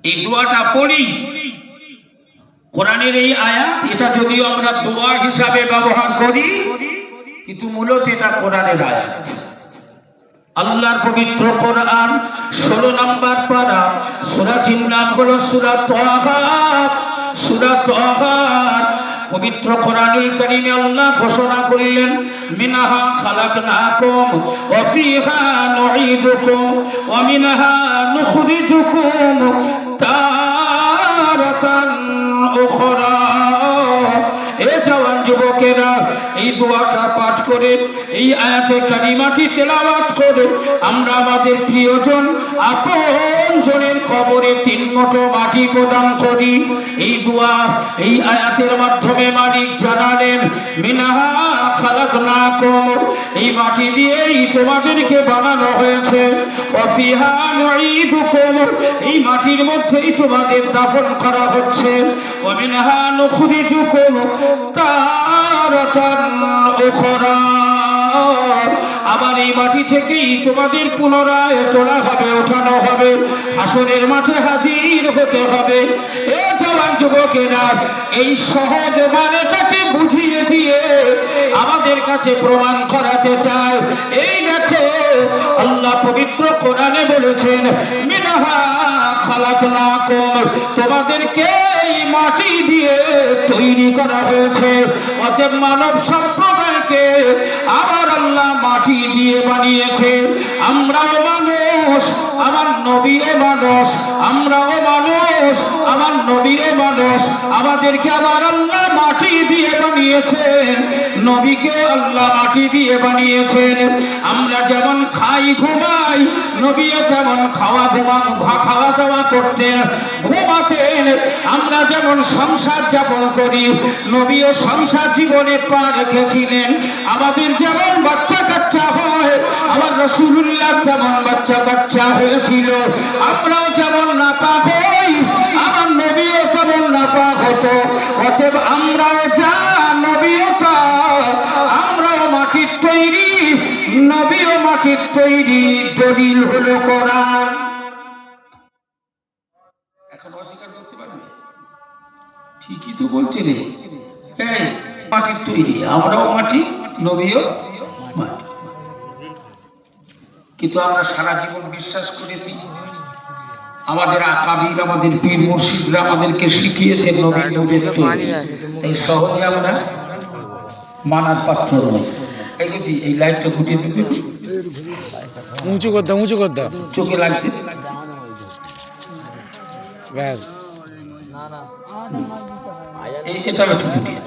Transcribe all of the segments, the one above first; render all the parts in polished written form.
এই দোয়াটা পড়ি, কোরআনের এই আয়াত, এটা যদিও আমরা দোয়া হিসাবে ব্যবহার করি, কিন্তু মূলত এটা কোরআনের আয়াত। আল্লাহর পবিত্র কোরআন 16 নম্বর পারা, সূরাটির নাম হলো সূরা তাহা। সূরা তাহা পবিত্র কোরআনুল কারীমে আল্লাহ ঘোষণা করলেন, মিনহা খালাকনাকুম ওয়া ফিহা নুঈদুকুম ওয়া মিনহা নুখরিজুকুম তারাতান উখরা। এ জওয়ান যুবকেরা, এই দোয়াটা পাঠ করে, এই আয়াতে কারিমাটি তেলাওয়াত করে আমরা আমাদের প্রিয়জন আপনজনের কবরে 3 মুঠো মাটি প্রদান করি। এই দোয়া, এই আয়াতের মাধ্যমে মালিক জানালেন, মিনহা খালাকনাকুম, এই মাটি দিয়েই তোমাদেরকে বানানো হয়েছে, ওয়া ফিহা নুঈদুকুম, এই মাটির মধ্যেই তোমাদের দাফন করা হচ্ছে, ওয়া মিনহা নুখরিজুকুম তারাতান উখরা, আবার এই মাটি থেকেই তোমাদের পুনরায় তোলা হবে, ওঠানো হবে, হাসরের মাঠে হাজির হতে হবে। এ জওয়ান যুবকেরা, এই সহজ মানেটাকে বুঝিয়ে দিয়ে আমাদের কাছে প্রমাণ করাতে চায়। এই দেখো, আল্লাহ পবিত্র কোরআনে বলেছেন, মিনহা খালাকনাকুম, তোমাদেরকে এই মাটি দিয়ে তৈরি করা হয়েছে। অতএব মানব সম্প্রদায়কে আবার আল্লাহ মাটি দিয়ে বানিয়েছে। আমরাও মানুষ, আমার নবীও মানুষ, আমরাও মানুষ, আমার নবীও মানুষ, আমাদেরকে আবার আল্লাহ মাটি দিয়ে বানিয়েছেন, নবীকে আল্লাহ মাটি দিয়ে বানিয়েছেন। আমরা যেমন খাই ঘুমাই, নবীও তেমন খাওয়া দাওয়া করতেন, ঘুমাতেন। আমরা যেমন সংসার যাপন করি, নবীও সংসার জীবনে পা রেখেছিলেন। আমাদের যেমন বাচ্চা কাচ্চা হয়, আমার রাসূলুল্লাহ তেমন বাচ্চা কাচ্চা হয়েছিল। আমরাও যেমন নাপাক হই, আমার নবীও তেমন নাপাক হতো। অতএব আমরাও যা, নবীও তা, আমরাও মাটির তৈরি, নবীও মাটির তৈরি। দলিল হলো কোরআন। এখন অস্বীকার করতে পারবে? ঠিকই তো বলছে রে, এই মাটির তৈরি, আমরাও মাটি, নবীও মাটি। কিন্তু আমরা সারা জীবন বিশ্বাস করেছি, আমাদের আকাবির, আমাদের পীর মুর্শিদরা আমাদেরকে শিখিয়েছেন নবী নবীর তৈরি। এই সহজে আমরা মানার পাত্র নই। এই যদি এই লাইটটা ঘুটিয়ে দিবে, উঁচু কর দাও, উঁচু কর দাও, চোখে লাগছে। ব্যাস, এটা একটু ঘুটিয়ে,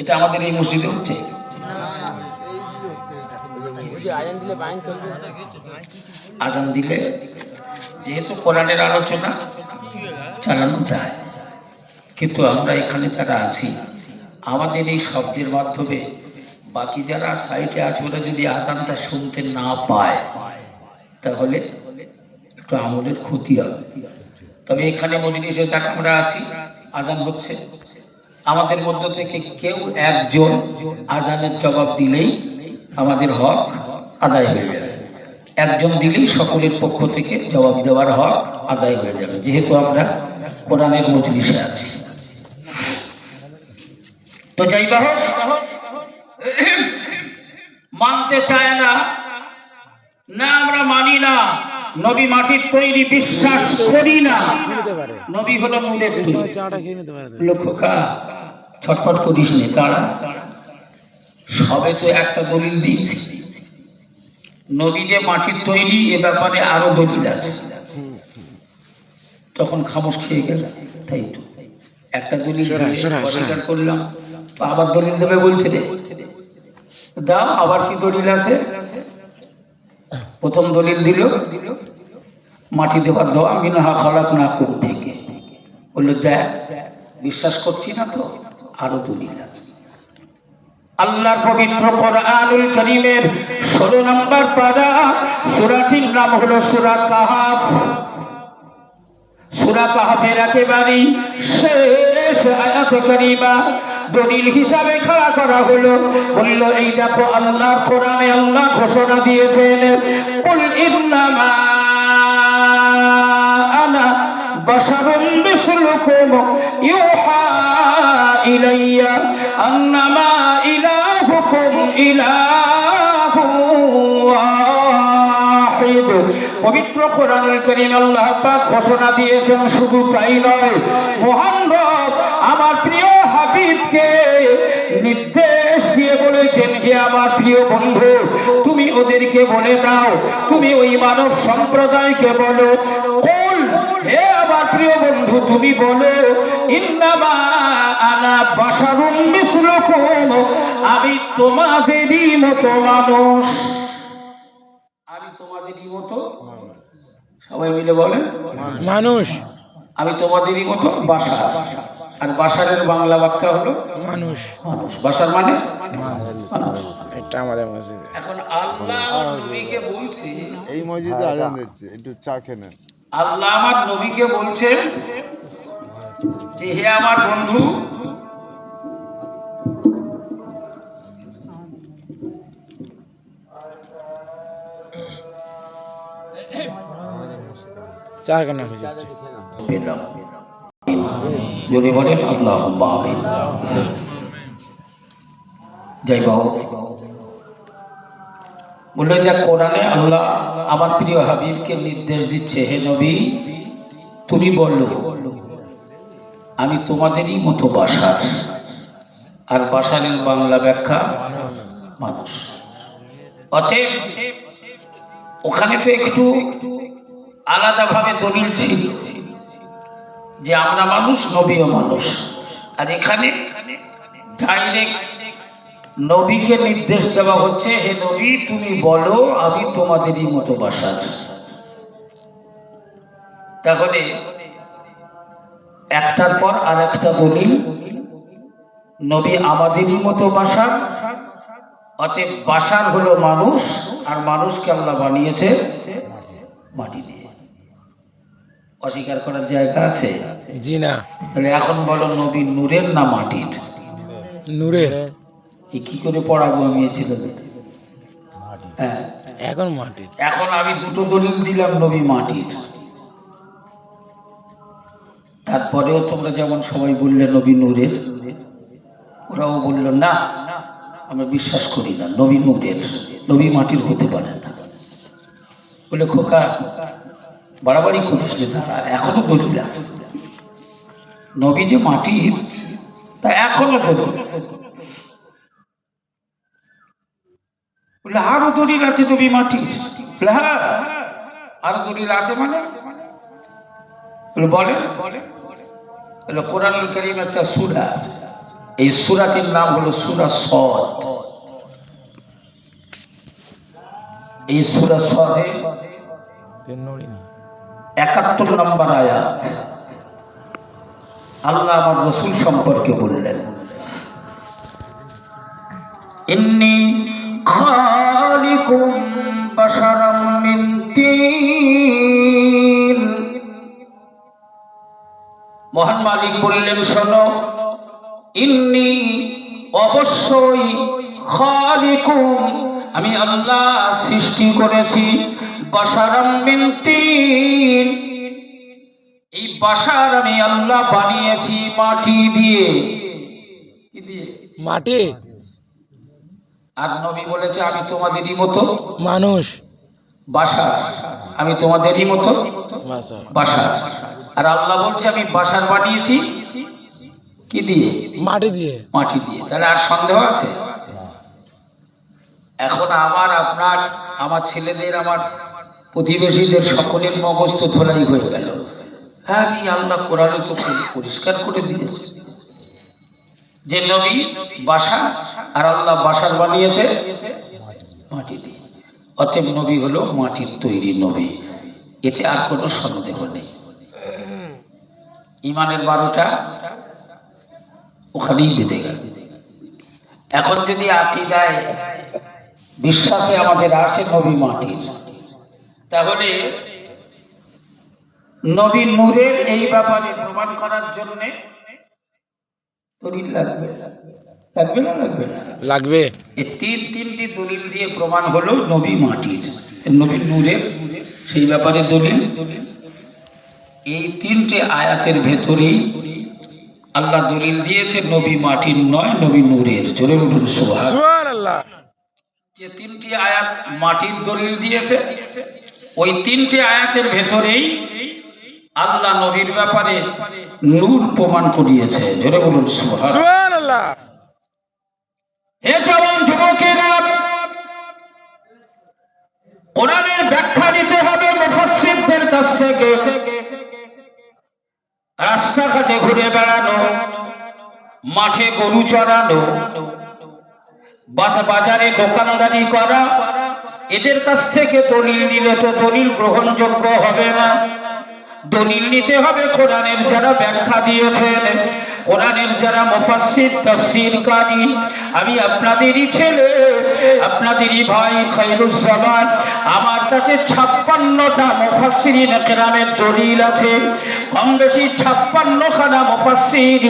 এটা আমাদের এই মসজিদে হচ্ছে। আজান দিলে যেহেতু কোরআনের আলোচনা চালানো যায়, কিন্তু আমরা এখানে যারা আছি, আমাদের এই শব্দের মাধ্যমে বাকি যারা সাইডে আছে ওরা যদি আজানটা শুনতে না পায়, তাহলে একটু আমলের ক্ষতি হবে। তবে এখানে মজলিসে যারা আমরা আছি, আজান হচ্ছে, আমাদের মধ্য থেকে কেউ একজন আজানের জবাব দিলেই আমাদের হক আদায় হয়ে যাবে। একজন দিলেই সকলের পক্ষ থেকে জবাব দেওয়ার হক আদায় হয়ে যাবে, যেহেতু আমরা কোরআনের মজলিসে আছি। তো যাই হোক, মানতে চায় না, না আমরা মানি না, নবী মাটির তৈরি বিশ্বাস করি না। নবী হলো নূরের লক্ষ্যকা, ছটফট করিস নে, তারা সবে তো একটা দলিল দিয়েছি। নবী যে মাটির তৈরি, এ ব্যাপারে আরো দলিল আছে। তখন খামোশ খেয়ে গেল, তাই তো একটা দলিল করলাম, তো আবার দলিল দেবে বলছে রে, দাও আবার কি দলিল আছে। প্রথম দলিল দিল মাটি দেবার দোয়া, মিনহা খালাকনাকুম থেকে। বললো দেখ, বিশ্বাস করছি না তো, আরো দলিল আছে। আল্লাহর পবিত্র কোরআনুল কারীমের 16 নম্বর পারা, সূরাটির নাম হলো সূরা কাহফ। সূরা কাহফের একেবারে শেষ আয়াত কারীমা দলিল হিসাবে খাড়া করা হলো। বলল, এই দেখো আল্লাহর কোরআনে আল্লাহ ঘোষণা দিয়েছেন, কুল ইন্নামা مثلكم يوحى إلي أنما إلهكم إله واحد পবিত্র কোরআনুল কারীম আল্লাহ পাক ঘোষণা দিয়েছেন, শুধু তাই নয়, মহান রব আমার প্রিয় হাবিবকে নির্দেশ দিয়ে বলেছেন, হে আমার প্রিয় বন্ধু, তুমি ওদেরকে বলে দাও, তুমি ওই মানব সম্প্রদায়কে বলো, কুল, হে আমার প্রিয় বন্ধু তুমি বলো, ইন্নামা আনা বাশারুম মিসলুকুম, আমি তোমাদেরই মতো মানুষ। আমি তোমাদেরই মতো, সবাই মিলে বলেন মানুষ। আমি তোমাদেরই মতো বাশার। আর বাশারের বাংলা বাক্য হলো মানুষ। মানুষ। বাশার মানে এটা আমাদের মসজিদে। এখন আল্লাহ আমার নবীকে বলছে, এই মসজিদে আজান দিচ্ছে, একটু চা খেয়ে নেন। আল্লাহ আমার নবীকে বলছে যে হে আমার বন্ধু, চা কেনা হয়ে যাচ্ছে। যদি বলেন আল্লাহুম্মা আমিন। যাই বাবু বললেন যে কোরআনে আল্লাহ আমার প্রিয় হাবিবকে নির্দেশ দিচ্ছে, হে নবী তুমি বলো আমি তোমাদেরই মতো বাশার। আর বাশারের বাংলা ব্যাখ্যা মানুষ। অতএব ওখানে তো একটু আলাদাভাবে দলিল ছিল যে আমরা মানুষ, নবীও মানুষ। আর এখানে ডাইরেক্ট নবীকে নির্দেশ দেওয়া হচ্ছে, হে নবী তুমি বলো আমি তোমাদেরই মতো বাশার। তাহলে একটার পর আর একটা দলিল, নবী আমাদেরই মতো বাশার, অতএব বাশার হলো মানুষ, আর মানুষকে আল্লাহ বানিয়েছে মাটি দিয়ে। অস্বীকার করার জায়গা আছে? জি না। তাহলে এখন বলো নবী নূরের না মাটির? নূরের। কি করে পড়াবো আমি ছেলেদের? হ্যাঁ, এখন মাটির। এখন আমি দুটো দলিল দিলাম, নবী মাটির। তারপরেও তোমরা যেমন সবাই বললে নবী নূরের, ওরাও বলল না আমরা বিশ্বাস করি না, নবী নূরের, নবী মাটির হতে পারে না। বলে খোকা বাড়াবাড়ি করিস না, এখনো দলিল আছে, নবী যে মাটির তা এখনো দলিল। বলে আরো দলিল আছে নবী মাটির? বলে হ্যাঁ আরো দলিল আছে। মানে বলে কোরআনুল কারীম একটা সূরা, এই সূরাটির নাম হলো সূরা সদ। এই সূরা সদে 71 নম্বর আয়াত আল্লাহ আমার রাসূল সম্পর্কে বললেন, ইন্নী খালিকুম বাশারাম মিন তিন। মহান মালিক বললেন শোনো, ইন্নী অবশ্যই খালিকুম আমি আল্লাহ সৃষ্টি করেছি, বাশারাম মিন তিন, এই বাশার আমি আল্লাহ বানিয়েছি মাটি দিয়ে। কি দিয়ে? মাটি। আর নবী বলেছে আমি তোমাদেরই মতো মানুষ। বাশার, আমি তোমাদেরই মতো বাশার। আর আল্লাহ বলছে আমি বাশার বানিয়েছি কি দিয়ে? মাটি দিয়ে। মাটি দিয়ে। তাহলে আর সন্দেহ আছে? এখন আমার, আপনার, আমার ছেলেদের, আমার প্রতিবেশীদের সকলের মগজ তো ধরাই হয়ে গেল। হ্যাঁ জি, আল্লাহ কোরআনে তো পরিষ্কার করে দিয়েছে যে নবী বাশার, আর আল্লাহ বাশার বানিয়েছে মাটি দিয়ে। অতএব নবী হলো মাটির তৈরি নবী, এতে আর কোনো সন্দেহ নেই। ইমানের 12টা ওখানেই বেজে গেল। এখন যদি আকীদায় বিশ্বাসে আমাদের আসে নবী মাটির, তাহলে নবী নূরের এই ব্যাপারে প্রমাণ করার জন্য দলিল লাগবে, লাগবে না? লাগবে না? লাগবে। এই তিনটি দলিল দিয়ে প্রমাণ হলো নবী মাটির, নবী নূরের সেই ব্যাপারে দলিল, এই তিনটে আয়াতের ভেতরেই আল্লাহ দলিল দিয়েছে নবী মাটির নয়, নবী নূরের। জোরে বলুন সুবহান। সুবহানাল্লাহ। যে তিনটি আয়াত মাটির দলিল দিয়েছে, ওই তিনটি আয়াতের ভেতরেই আল্লাহ নবীর ব্যাপারে নূর প্রমাণ করিয়েছে। জোরে বলুন সুবহান। সুবহানাল্লাহ। হে জওয়ান যুবকেরা, কোরআনের ব্যাখ্যা দিতে হবে মুফাসসিরদের কাছ থেকে। রাস্তাঘাটে ঘুরে বেড়ানো, মাঠে গরু চড়ানো, বাজারে দোকানদারি করা, এদের কাছ থেকে দলিল নিলে তো দলিল গ্রহণযোগ্য হবে না। দলিল নিতে হবে কোরআনের যারা ব্যাখ্যা দিয়েছেন, কোরআনের যারা মুফাসসির তাফসীরকারী। আমি আপনাদেরই ছেলে, আপনাদেরই ভাই খায়রুজ্জামান। আমার কাছে 56টা মুফাসসিরিন কেরামের দলিল আছে। কম বেশি 56খানা মুফাসসির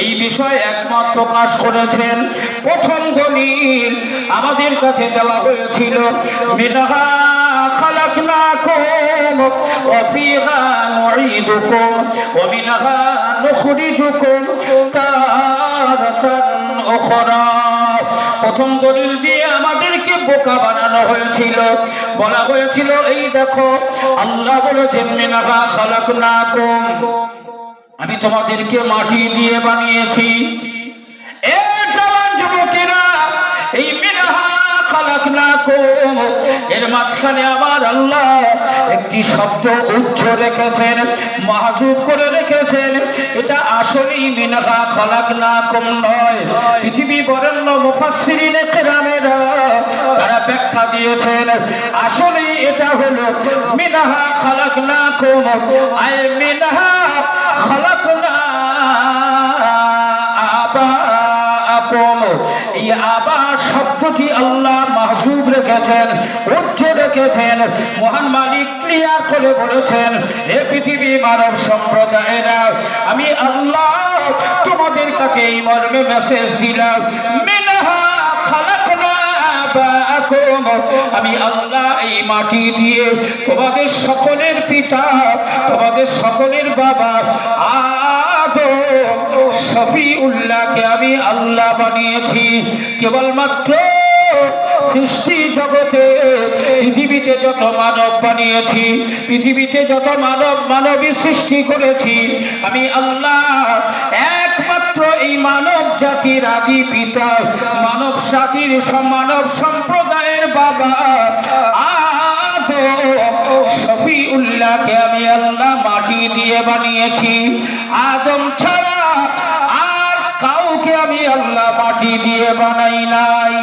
এই বিষয়ে একমত প্রকাশ করেছেন। প্রথম দলিল আমাদের কাছে দেওয়া হয়েছিল, মিনহা খালাকনাকুম ওয়া ফিহা নুঈদুকুম ওয়া মিনহা নুখরিজুকুম তারাতান উখরা। প্রথম দলিল দিয়ে আমাদেরকে বোকা বানানো হয়েছিল। বলা হয়েছিল, এই দেখো আল্লাহ বলেছেন মিনহা খালাকনাকুম, আমি তোমাদেরকে মাটি দিয়ে বানিয়েছি। এ জওয়ান যুবকেরা, এই মিনহা খালাকনাকুম এর মাঝখানে আমার আল্লাহ একটি শব্দ উচ্চ রেখেছেন, মাহজুব করে রেখেছেন। এটা আসলেই মিনহা খালাকনাকুম নয়। পৃথিবী বরেণ্য মুফাসসিরিনে কেরামেরা তারা ব্যাখ্যা দিয়েছেন, আসলেই এটা হলো মিনহা খালাকনাকুম, আয় মিনহা খালাকনা আবাকুম। এই আবা শব্দটি আল্লাহ মাহজুব রেখেছেন, উচ্চ রেখেছেন। মহান মালিক ক্লিয়ার করে বলেছেন, হে পৃথিবী মানব সম্প্রদায়েরা, আমি আল্লাহ তোমাদের কাছে এই মর্মে মেসেজ দিলাম, মিনহা খালাকনা আবাকুম, আমি আল্লাহ এই মাটি দিয়ে তোমাদের সকলের পিতা, তোমাদের সকলের বাবা আদম শফিউল্লাহকে আমি আল্লাহ বানিয়েছি। কেবলমাত্র সৃষ্টি জগতে পৃথিবীতে যত মানব বানিয়েছি, পৃথিবীতে যত মানবী সৃষ্টি করেছি, আমি আল্লাহ একমাত্র এই মানব জাতির আদি পিতা, মানব জাতির মানব সম্প্রদায়ের বাবা আদম শফিউল্লাহকে আমি আল্লাহ মাটি দিয়ে বানিয়েছি। আদম ছাড়া আর কাউকে আমি আল্লাহ মাটি দিয়ে বানাই নাই।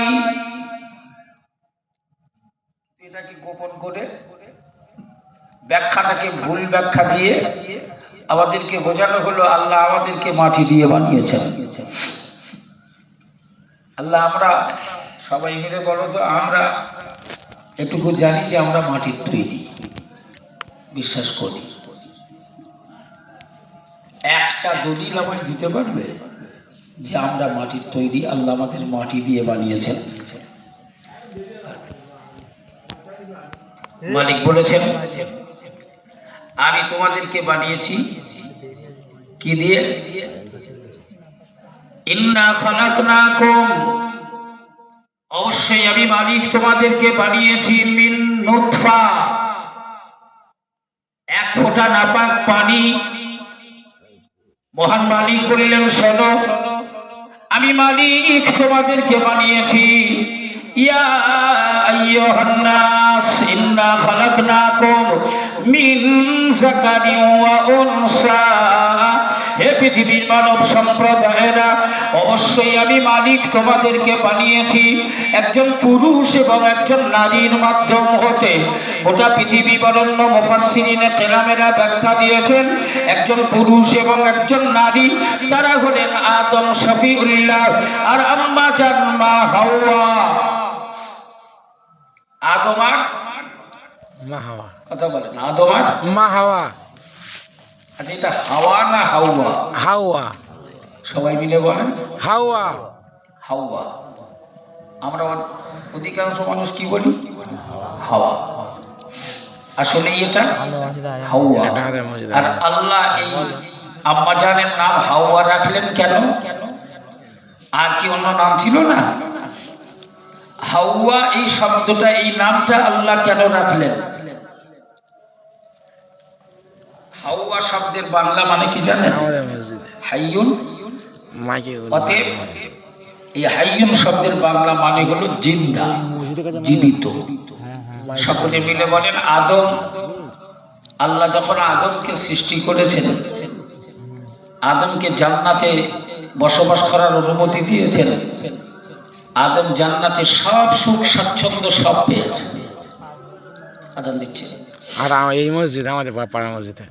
এটাকে গোপন করে ব্যাখ্যাটাকে ভুল ব্যাখ্যা দিয়ে আমাদেরকে বোঝানো হলো আল্লাহ আমাদেরকে মাটি দিয়ে বানিয়েছেন। আল্লাহ, আমরা সবাই মিলে বলো তো, আমরা এটুকু জানি যে আমরা মাটির তৈরি, বিশ্বাস করি। একটা দলিল আমায় দিতে পারবে যে আমরা মাটির তৈরি, আল্লাহ আমাদের মাটি দিয়ে বানিয়েছেন? মালিক বলেছেন, আমি তোমাদেরকে বানিয়েছি কি দিয়ে? ইন্না খালাকনাকুম, অবশ্যই আমি মালিক তোমাদেরকে বানিয়েছি মিন নুতফা, এক ফোঁটা নাপাক পানি। মহান মালিক বললেন, শোনো, আমি মালিক তোমাদেরকে বানিয়েছি। ইয়া আইয়ুহান নাস ইন্না খালাকনাকুম মিন যাকারিন ওয়া উনসা। হে পৃথিবীর মানব সম্প্রদায়েরা, অবশ্যই আমি মালিক তোমাদেরকে বানিয়েছি একজন পুরুষ এবং একজন নারীর মাধ্যম হতে। গোটা পৃথিবী বরেণ্য মুফাসসিরিনে কেরামেরা ব্যাখ্যা দিয়েছেন, একজন পুরুষ এবং একজন নারী, তারা হলেন আদম শফিউল্লাহ আর আম্মা জান মা হাওয়া। আদম আর মা হাওয়া। কথা বলেন, আদম আর মা হাওয়া। আচ্ছা, এটা হাওয়া না হাওয়া? হাওয়া। সবাই মিলে বলেন হাওয়া। হাওয়া। আমরা অধিকাংশ মানুষ কি বলি? হাওয়া। আসলে এটা হাওয়া। এটা আমাদের মসজিদে আর আল্লাহ এই আম্মাজানের নাম হাওয়া রাখলেন কেন? আর কি অন্য নাম ছিল না? হাওয়া এই শব্দটা, এই নামটা আল্লাহ কেন রাখলেন? হাওয়া শব্দের বাংলা মানে কি জানেন? আমাদের মসজিদে হাইয়ুন। মাইকে অতএব এই হাইয়ুন শব্দের বাংলা মানে হলো জিন্দা, জীবিত। সকলে মিলে বলেন আদম। আল্লাহ যখন আদমকে সৃষ্টি করেছেন, আদমকে জান্নাতে বসবাস করার অনুমতি দিয়েছেন। আদম জান্নাতে সব সুখ স্বাচ্ছন্দ্য সব পেয়েছে। আদম দিচ্ছে। আর এই মসজিদ আমাদের পাড়া মসজিদে